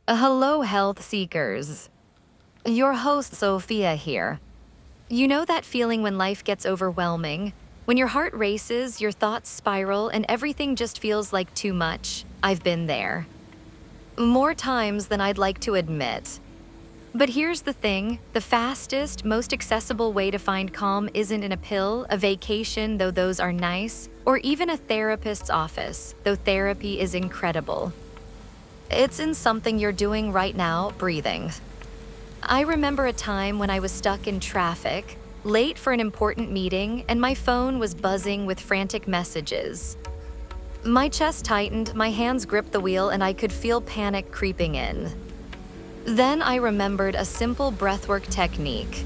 Hello, health seekers. Your host, Sophia, here. You know that feeling when life gets overwhelming? When your heart races, your thoughts spiral, and everything just feels like too much? I've been there. More times than I'd like to admit. But here's the thing, the fastest, most accessible way to find calm isn't in a pill, a vacation, though those are nice, or even a therapist's office, though therapy is incredible. It's in something you're doing right now, breathing. I remember a time when I was stuck in traffic, late for an important meeting, and my phone was buzzing with frantic messages. My chest tightened, my hands gripped the wheel, and I could feel panic creeping in. Then I remembered a simple breathwork technique.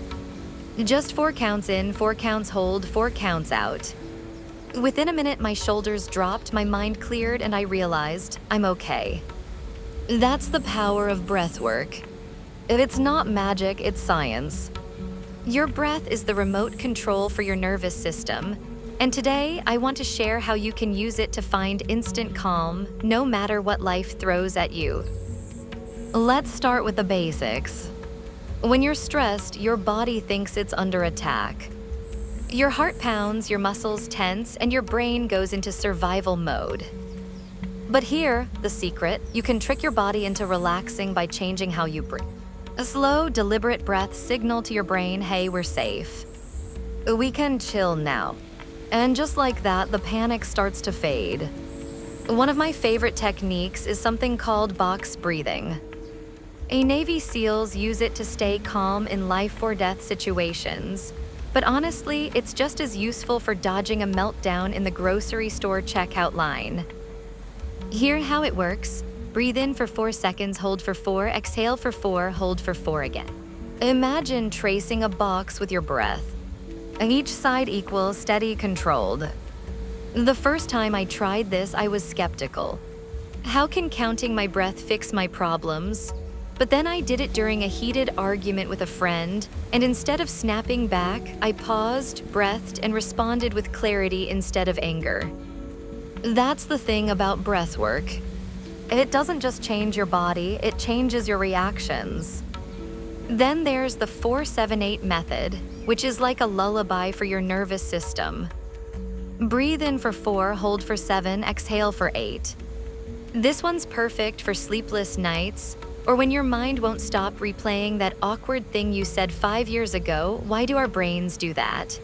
Just 4 counts in, 4 counts hold, 4 counts out. Within a minute, my shoulders dropped, my mind cleared, and I realized I'm okay. That's the power of breathwork. If it's not magic, it's science. Your breath is the remote control for your nervous system, and today I want to share how you can use it to find instant calm, no matter what life throws at you. Let's start with the basics. When you're stressed, your body thinks it's under attack. Your heart pounds, your muscles tense, and your brain goes into survival mode. But here, the secret, you can trick your body into relaxing by changing how you breathe. A slow, deliberate breath signal to your brain, hey, we're safe. We can chill now. And just like that, the panic starts to fade. One of my favorite techniques is something called box breathing. Navy SEALs use it to stay calm in life or death situations. But honestly, it's just as useful for dodging a meltdown in the grocery store checkout line. Hear how it works. Breathe in for 4 seconds, hold for 4, exhale for 4, hold for 4 again. Imagine tracing a box with your breath. And each side equal, steady, controlled. The first time I tried this, I was skeptical. How can counting my breath fix my problems? But then I did it during a heated argument with a friend, and instead of snapping back, I paused, breathed, and responded with clarity instead of anger. That's the thing about breath work. It doesn't just change your body, it changes your reactions. Then there's the 4-7-8 method, which is like a lullaby for your nervous system. Breathe in for 4, hold for 7, exhale for 8. This one's perfect for sleepless nights, or when your mind won't stop replaying that awkward thing you said 5 years ago. Why do our brains do that?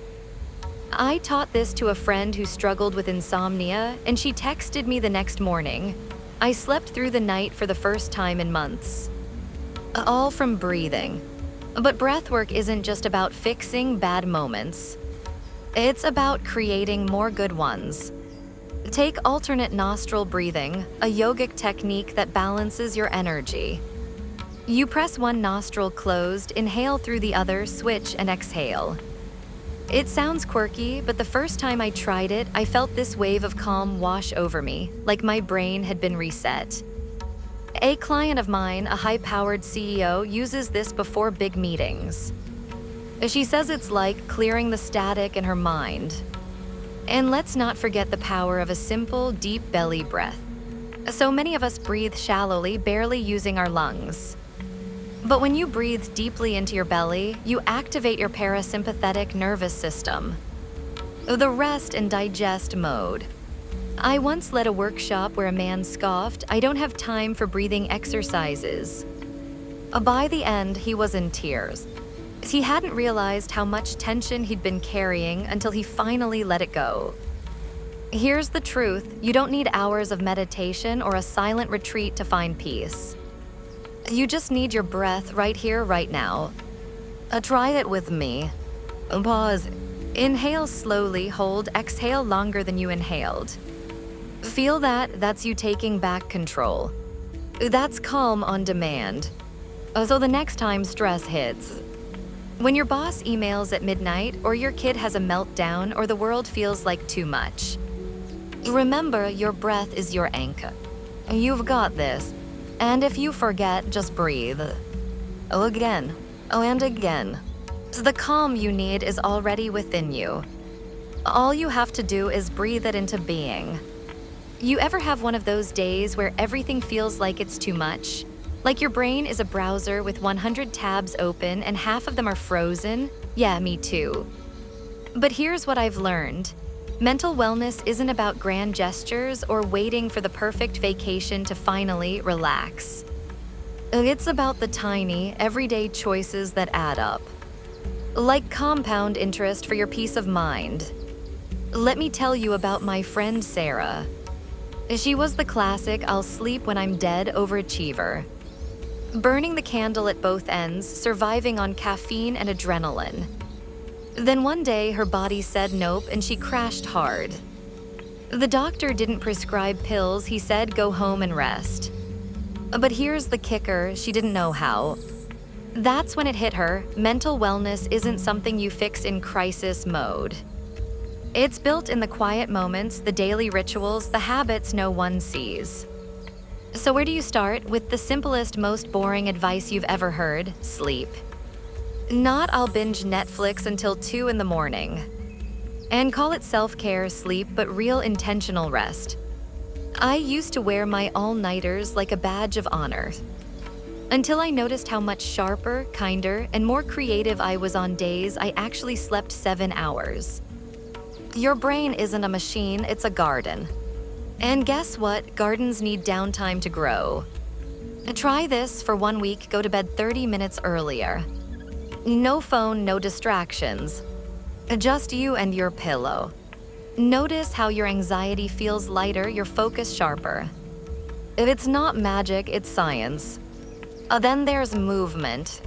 I taught this to a friend who struggled with insomnia, and she texted me the next morning. I slept through the night for the first time in months. All from breathing. But breathwork isn't just about fixing bad moments. It's about creating more good ones. Take alternate nostril breathing, a yogic technique that balances your energy. You press one nostril closed, inhale through the other, switch, and exhale. It sounds quirky, but the first time I tried it, I felt this wave of calm wash over me, like my brain had been reset. A client of mine, a high-powered CEO, uses this before big meetings. She says it's like clearing the static in her mind. And let's not forget the power of a simple, deep belly breath. So many of us breathe shallowly, barely using our lungs. But when you breathe deeply into your belly, you activate your parasympathetic nervous system, the rest and digest mode. I once led a workshop where a man scoffed, "I don't have time for breathing exercises." By the end, he was in tears. He hadn't realized how much tension he'd been carrying until he finally let it go. Here's the truth, you don't need hours of meditation or a silent retreat to find peace. You just need your breath right here, right now. Try it with me. Pause. Inhale slowly, hold, exhale longer than you inhaled. Feel that? That's you taking back control. That's calm on demand. So the next time stress hits, when your boss emails at midnight, or your kid has a meltdown, or the world feels like too much, remember your breath is your anchor. You've got this. And if you forget, just breathe. Again. And again. The calm you need is already within you. All you have to do is breathe it into being. You ever have one of those days where everything feels like it's too much? Like your brain is a browser with 100 tabs open and half of them are frozen? Yeah, me too. But here's what I've learned. Mental wellness isn't about grand gestures or waiting for the perfect vacation to finally relax. It's about the tiny, everyday choices that add up. Like compound interest for your peace of mind. Let me tell you about my friend Sarah. She was the classic I'll sleep when I'm dead overachiever. Burning the candle at both ends, surviving on caffeine and adrenaline. Then one day, her body said nope and she crashed hard. The doctor didn't prescribe pills, he said go home and rest. But here's the kicker, she didn't know how. That's when it hit her, mental wellness isn't something you fix in crisis mode. It's built in the quiet moments, the daily rituals, the habits no one sees. So where do you start? With the simplest, most boring advice you've ever heard, sleep. Not I'll binge Netflix until 2 in the morning. And call it self-care sleep, but real intentional rest. I used to wear my all-nighters like a badge of honor. Until I noticed how much sharper, kinder, and more creative I was on days I actually slept 7 hours. Your brain isn't a machine, it's a garden. And guess what? Gardens need downtime to grow. Try this for 1 week, go to bed 30 minutes earlier. No phone, no distractions. Just you and your pillow. Notice how your anxiety feels lighter, your focus sharper. If it's not magic, it's science. Then there's movement.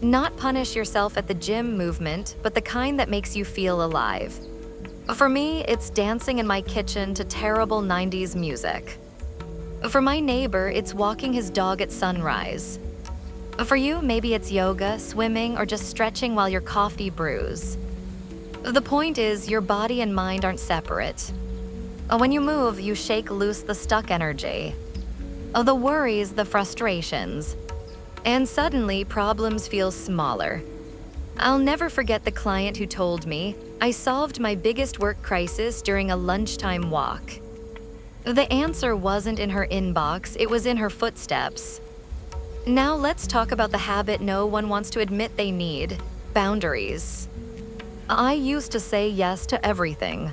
Not punish yourself at the gym movement, but the kind that makes you feel alive. For me, it's dancing in my kitchen to terrible 90s music. For my neighbor, it's walking his dog at sunrise. For you, maybe it's yoga, swimming, or just stretching while your coffee brews. The point is, your body and mind aren't separate. When you move, you shake loose the stuck energy. The worries, the frustrations. And suddenly, problems feel smaller. I'll never forget the client who told me, I solved my biggest work crisis during a lunchtime walk. The answer wasn't in her inbox, it was in her footsteps. Now let's talk about the habit no one wants to admit they need, boundaries. I used to say yes to everything.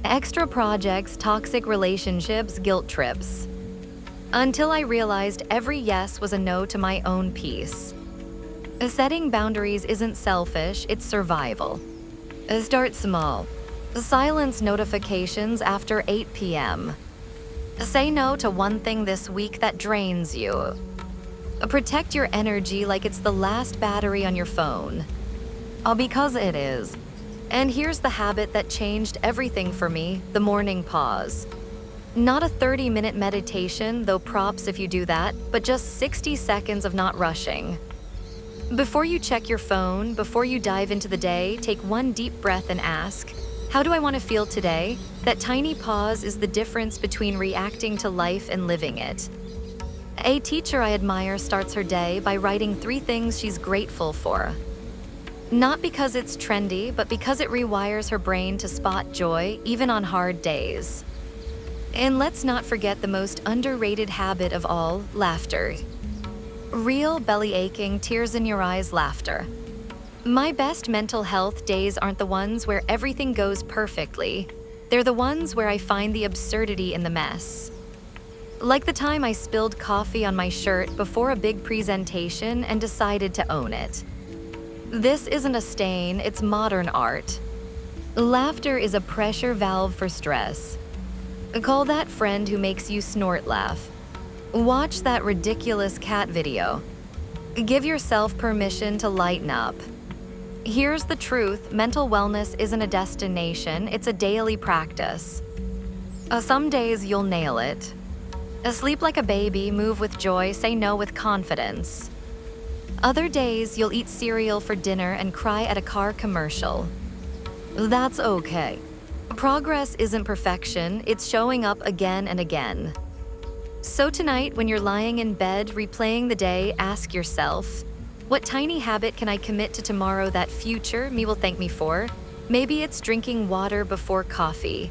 Extra projects, toxic relationships, guilt trips. Until I realized every yes was a no to my own peace. Setting boundaries isn't selfish, it's survival. Start small. Silence notifications after 8 p.m. Say no to one thing this week that drains you. Protect your energy like it's the last battery on your phone. Because it is. And here's the habit that changed everything for me, the morning pause. Not a 30-minute meditation, though props if you do that, but just 60 seconds of not rushing. Before you check your phone, before you dive into the day, take one deep breath and ask, how do I want to feel today? That tiny pause is the difference between reacting to life and living it. A teacher I admire starts her day by writing 3 things she's grateful for. Not because it's trendy, but because it rewires her brain to spot joy, even on hard days. And let's not forget the most underrated habit of all, laughter. Real belly aching, tears in your eyes laughter. My best mental health days aren't the ones where everything goes perfectly. They're the ones where I find the absurdity in the mess. Like the time I spilled coffee on my shirt before a big presentation and decided to own it. This isn't a stain, it's modern art. Laughter is a pressure valve for stress. Call that friend who makes you snort laugh. Watch that ridiculous cat video. Give yourself permission to lighten up. Here's the truth, mental wellness isn't a destination, it's a daily practice. Some days you'll nail it. Sleep like a baby, move with joy, say no with confidence. Other days you'll eat cereal for dinner and cry at a car commercial. That's okay. Progress isn't perfection, it's showing up again and again. So tonight, when you're lying in bed replaying the day, ask yourself, what tiny habit can I commit to tomorrow that future me will thank me for? Maybe it's drinking water before coffee.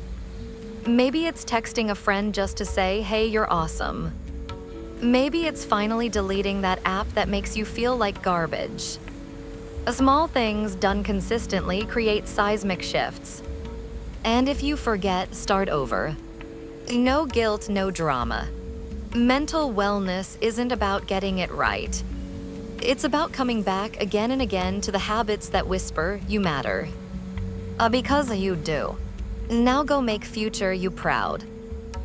Maybe it's texting a friend just to say, hey, you're awesome. Maybe it's finally deleting that app that makes you feel like garbage. Small things done consistently create seismic shifts. And if you forget, start over. No guilt, no drama. Mental wellness isn't about getting it right. It's about coming back again and again to the habits that whisper, you matter. Because you do. Now go make future you proud.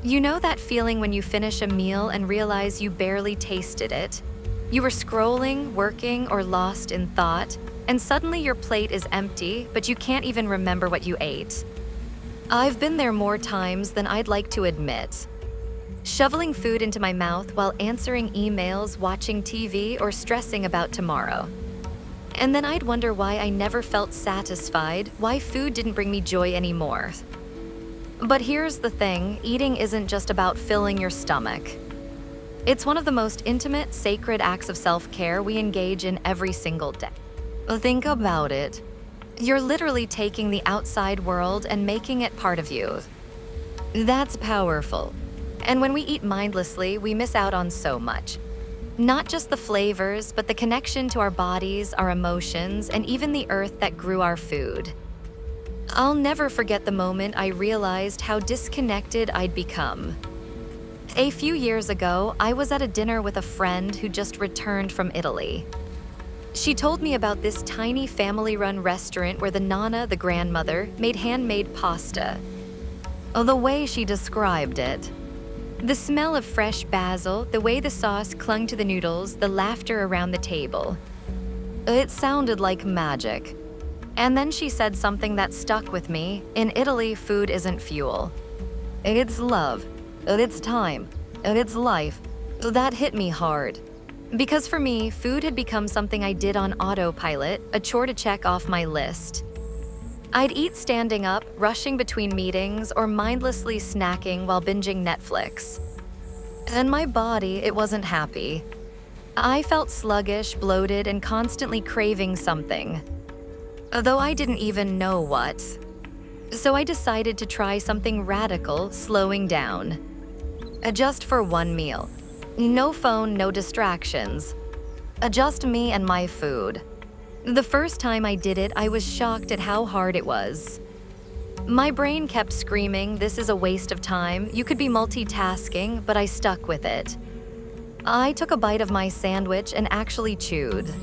You know that feeling when you finish a meal and realize you barely tasted it? You were scrolling, working, or lost in thought, and suddenly your plate is empty, but you can't even remember what you ate. I've been there more times than I'd like to admit. Shoveling food into my mouth while answering emails, watching TV, or stressing about tomorrow. And then I'd wonder why I never felt satisfied, why food didn't bring me joy anymore. But here's the thing, eating isn't just about filling your stomach. It's one of the most intimate, sacred acts of self-care we engage in every single day. Think about it. You're literally taking the outside world and making it part of you. That's powerful. And when we eat mindlessly, we miss out on so much. Not just the flavors, but the connection to our bodies, our emotions, and even the earth that grew our food. I'll never forget the moment I realized how disconnected I'd become. A few years ago, I was at a dinner with a friend who just returned from Italy. She told me about this tiny family-run restaurant where the nonna, the grandmother, made handmade pasta. Oh, the way she described it. The smell of fresh basil, the way the sauce clung to the noodles, the laughter around the table. It sounded like magic. And then she said something that stuck with me. In Italy, food isn't fuel. It's love. It's time. It's life. That hit me hard. Because for me, food had become something I did on autopilot, a chore to check off my list. I'd eat standing up, rushing between meetings, or mindlessly snacking while binging Netflix. And my body, it wasn't happy. I felt sluggish, bloated, and constantly craving something. Though I didn't even know what. So I decided to try something radical, slowing down. Just for one meal. No phone, no distractions. Just me and my food. The first time I did it, I was shocked at how hard it was. My brain kept screaming, this is a waste of time, you could be multitasking, but I stuck with it. I took a bite of my sandwich and actually chewed.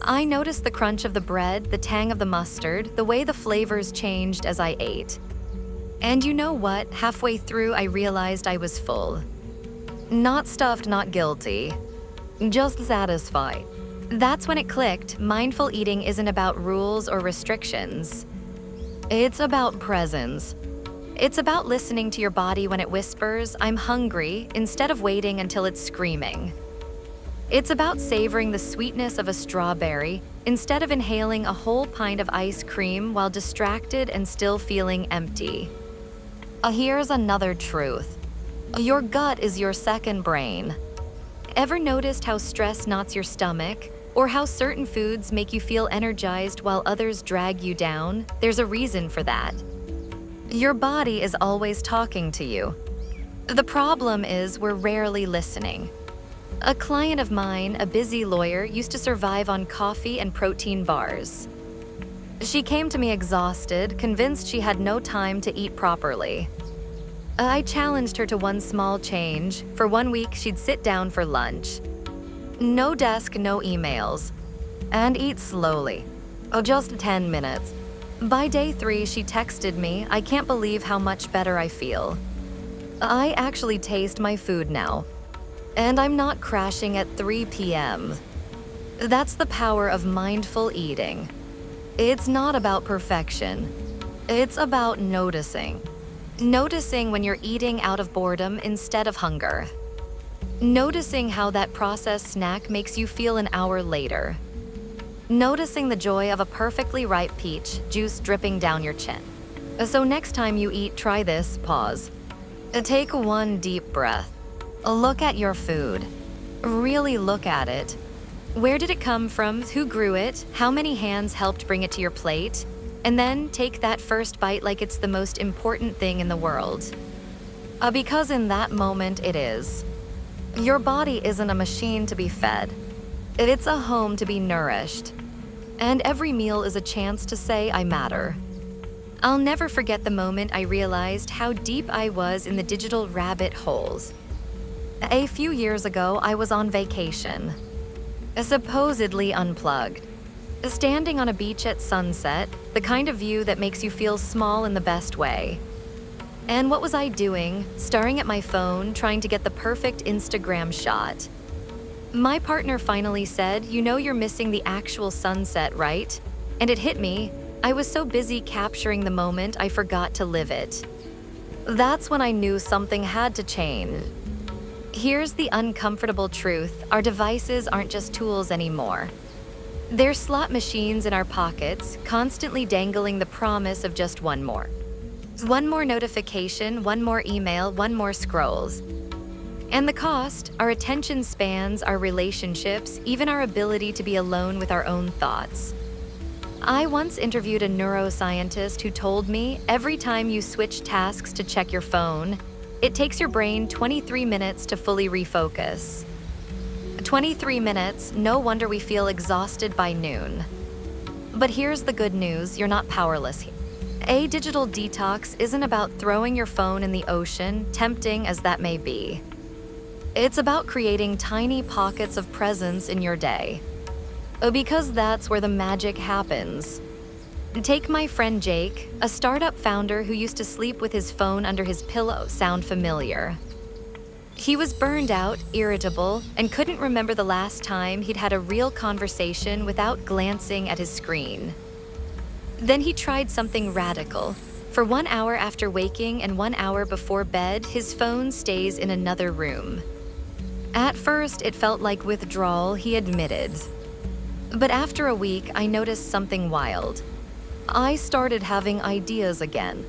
I noticed the crunch of the bread, the tang of the mustard, the way the flavors changed as I ate. And you know what? Halfway through, I realized I was full. Not stuffed, not guilty. Just satisfied. That's when it clicked. Mindful eating isn't about rules or restrictions. It's about presence. It's about listening to your body when it whispers, I'm hungry, instead of waiting until it's screaming. It's about savoring the sweetness of a strawberry instead of inhaling a whole pint of ice cream while distracted and still feeling empty. Here's another truth. Your gut is your second brain. Ever noticed how stress knots your stomach? Or how certain foods make you feel energized while others drag you down? There's a reason for that. Your body is always talking to you. The problem is we're rarely listening. A client of mine, a busy lawyer, used to survive on coffee and protein bars. She came to me exhausted, convinced she had no time to eat properly. I challenged her to one small change. For 1 week, she'd sit down for lunch. No desk, no emails. And eat slowly. Just 10 minutes. By day 3, she texted me, I can't believe how much better I feel. I actually taste my food now. And I'm not crashing at 3 p.m. That's the power of mindful eating. It's not about perfection. It's about noticing. Noticing when you're eating out of boredom instead of hunger. Noticing how that processed snack makes you feel an hour later. Noticing the joy of a perfectly ripe peach, juice dripping down your chin. So next time you eat, try this, pause. Take one deep breath. Look at your food. Really look at it. Where did it come from? Who grew it? How many hands helped bring it to your plate? And then take that first bite like it's the most important thing in the world. Because in that moment it is. Your body isn't a machine to be fed. It's a home to be nourished. And every meal is a chance to say I matter. I'll never forget the moment I realized how deep I was in the digital rabbit holes. A few years ago, I was on vacation, supposedly unplugged, standing on a beach at sunset, the kind of view that makes you feel small in the best way. And what was I doing? Staring at my phone, trying to get the perfect Instagram shot. My partner finally said, "You know you're missing the actual sunset, right?" And it hit me. I was so busy capturing the moment, I forgot to live it. That's when I knew something had to change. Here's the uncomfortable truth: our devices aren't just tools anymore. They're slot machines in our pockets, constantly dangling the promise of just one more. One more notification, one more email, one more scrolls. And the cost: our attention spans, our relationships, even our ability to be alone with our own thoughts. I once interviewed a neuroscientist who told me every time you switch tasks to check your phone, it takes your brain 23 minutes to fully refocus. 23 minutes, no wonder we feel exhausted by noon. But here's the good news: you're not powerless here. A digital detox isn't about throwing your phone in the ocean, tempting as that may be. It's about creating tiny pockets of presence in your day. Because that's where the magic happens. Take my friend Jake, a startup founder who used to sleep with his phone under his pillow. Sound familiar? He was burned out, irritable, and couldn't remember the last time he'd had a real conversation without glancing at his screen. Then he tried something radical. For 1 hour after waking and 1 hour before bed, his phone stays in another room. At first, it felt like withdrawal, he admitted. But after a week, I noticed something wild. I started having ideas again.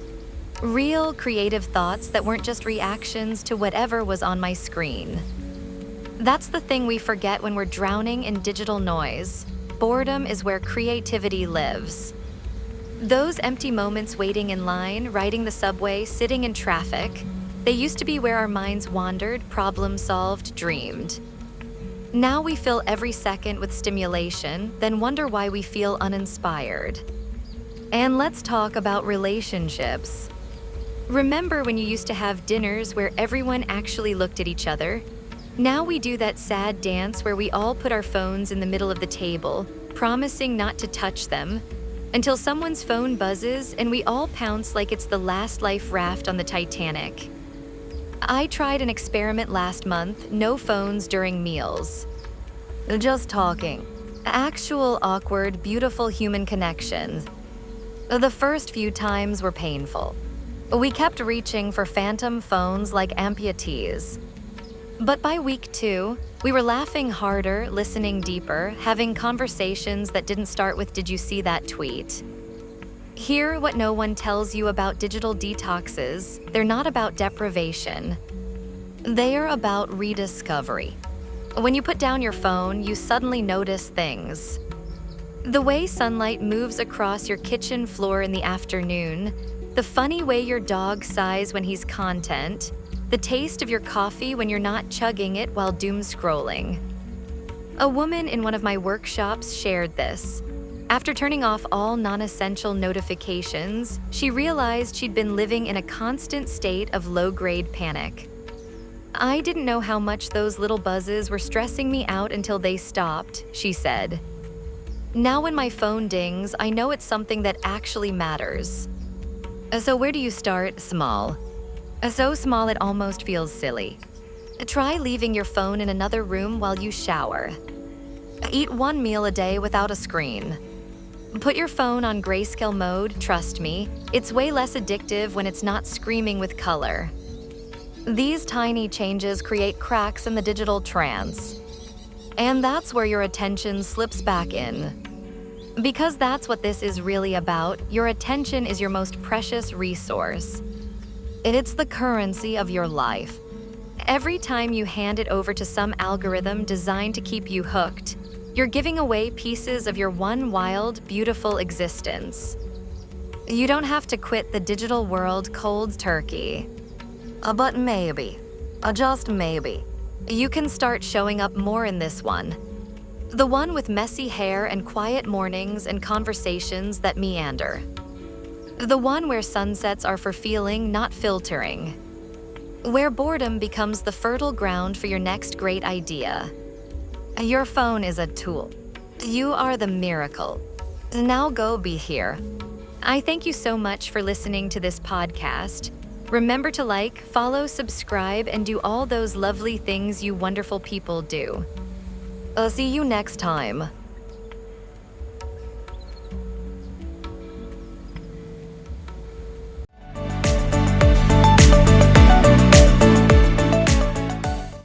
Real, creative thoughts that weren't just reactions to whatever was on my screen. That's the thing we forget when we're drowning in digital noise. Boredom is where creativity lives. Those empty moments waiting in line, riding the subway, sitting in traffic, they used to be where our minds wandered, problem solved, dreamed. Now we fill every second with stimulation, then wonder why we feel uninspired. And let's talk about relationships. Remember when you used to have dinners where everyone actually looked at each other? Now we do that sad dance where we all put our phones in the middle of the table, promising not to touch them, until someone's phone buzzes and we all pounce like it's the last life raft on the Titanic. I tried an experiment last month: no phones during meals. Just talking. Actual awkward, beautiful human connections. The first few times were painful. We kept reaching for phantom phones like amputees. But by week 2, we were laughing harder, listening deeper, having conversations that didn't start with "Did you see that tweet?" Hear what no one tells you about digital detoxes: they're not about deprivation. They're about rediscovery. When you put down your phone, you suddenly notice things. The way sunlight moves across your kitchen floor in the afternoon, the funny way your dog sighs when he's content, the taste of your coffee when you're not chugging it while doom scrolling. A woman in one of my workshops shared this. After turning off all non-essential notifications, she realized she'd been living in a constant state of low-grade panic. "I didn't know how much those little buzzes were stressing me out until they stopped," she said. "Now when my phone dings, I know it's something that actually matters." So where do you start? Small. So small it almost feels silly. Try leaving your phone in another room while you shower. Eat one meal a day without a screen. Put your phone on grayscale mode. Trust me, it's way less addictive when it's not screaming with color. These tiny changes create cracks in the digital trance. And that's where your attention slips back in. Because that's what this is really about. Your attention is your most precious resource. It's the currency of your life. Every time you hand it over to some algorithm designed to keep you hooked, you're giving away pieces of your one wild, beautiful existence. You don't have to quit the digital world cold turkey. But maybe, just maybe, You can start showing up more in this one. The one with messy hair and quiet mornings and conversations that meander. The one where sunsets are for feeling, not filtering. Where boredom becomes the fertile ground for your next great idea. Your phone is a tool. You are the miracle. Now go be here. I thank you so much for listening to this podcast. Remember to like, follow, subscribe, and do all those lovely things you wonderful people do. I'll see you next time.